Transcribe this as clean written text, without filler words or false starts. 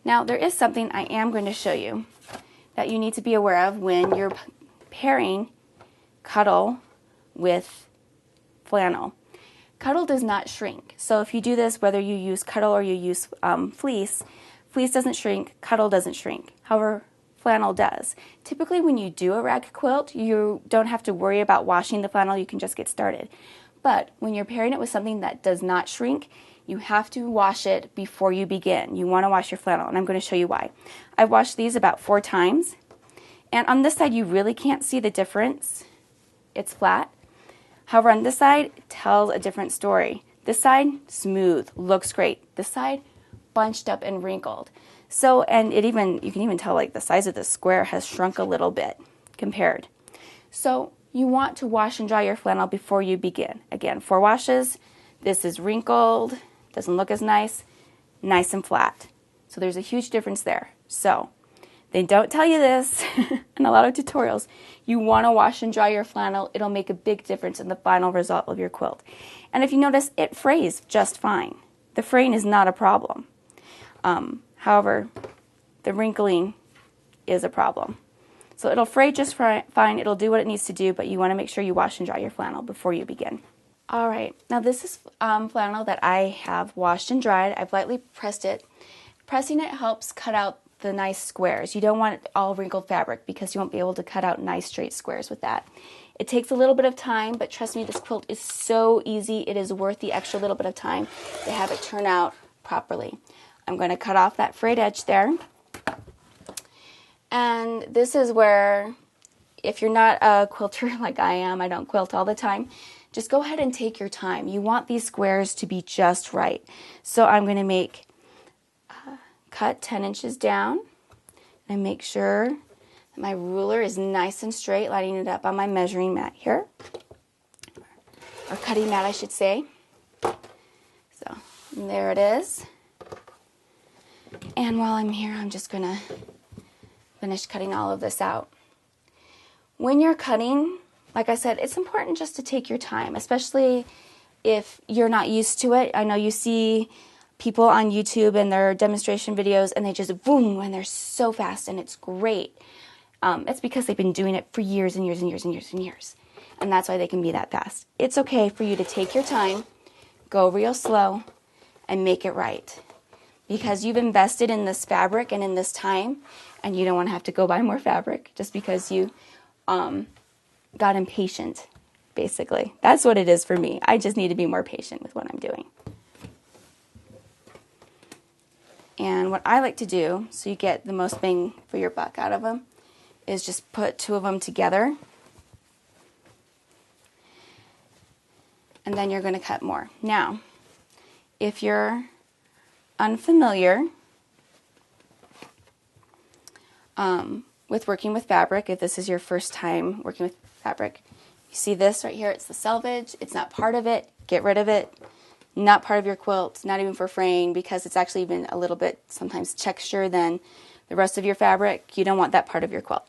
Now there is something I am going to show you that you need to be aware of when you're pairing cuddle with flannel. Cuddle does not shrink. So if you do this, whether you use cuddle or you use fleece, fleece doesn't shrink, cuddle doesn't shrink. However, flannel does. Typically when you do a rag quilt, you don't have to worry about washing the flannel, you can just get started. But when you're pairing it with something that does not shrink, you have to wash it before you begin. You want to wash your flannel, and I'm going to show you why. I've washed these about 4 times, and on this side you really can't see the difference. It's flat. However, on this side, it tells a different story. This side, smooth, looks great. This side, bunched up and wrinkled. So, and you can even tell like the size of the square has shrunk a little bit compared. So you want to wash and dry your flannel before you begin. Again, 4 washes. This is wrinkled, doesn't look as nice and flat. So there's a huge difference there. So they don't tell you this in a lot of tutorials. You want to wash and dry your flannel. It'll make a big difference in the final result of your quilt. And if you notice, it frays just fine. The fraying is not a problem. However, the wrinkling is a problem. So it'll fray just fine. It'll do what it needs to do, but you want to make sure you wash and dry your flannel before you begin. All right, now this is flannel that I have washed and dried. I've lightly pressed it. Pressing it helps cut out the nice squares. You don't want all wrinkled fabric because you won't be able to cut out nice straight squares with that. It takes a little bit of time, but trust me, this quilt is so easy. It is worth the extra little bit of time to have it turn out properly. I'm going to cut off that frayed edge there. And this is where, if you're not a quilter like I am, I don't quilt all the time, just go ahead and take your time. You want these squares to be just right. So I'm going to cut 10 inches down and make sure that my ruler is nice and straight, lining it up on my measuring mat here, or cutting mat I should say. So there it is. And while I'm here, I'm just going to finish cutting all of this out. When you're cutting, like I said, it's important just to take your time, especially if you're not used to it. I know you see people on YouTube and their demonstration videos, and they just boom, and they're so fast, and it's great. It's because they've been doing it for years and years and years and years and years, and that's why they can be that fast. It's okay for you to take your time, go real slow, and make it right, because you've invested in this fabric and in this time, and you don't want to have to go buy more fabric just because you got impatient, basically. That's what it is for me. I just need to be more patient with what I'm doing. And what I like to do, so you get the most bang for your buck out of them, is just put 2 of them together. And then you're going to cut more. Now, if you're unfamiliar with working with fabric, if this is your first time working with fabric, you see this right here, it's the selvage, it's not part of it, get rid of it, not part of your quilt, not even for fraying, because it's actually even a little bit sometimes texture than the rest of your fabric. You don't want that part of your quilt.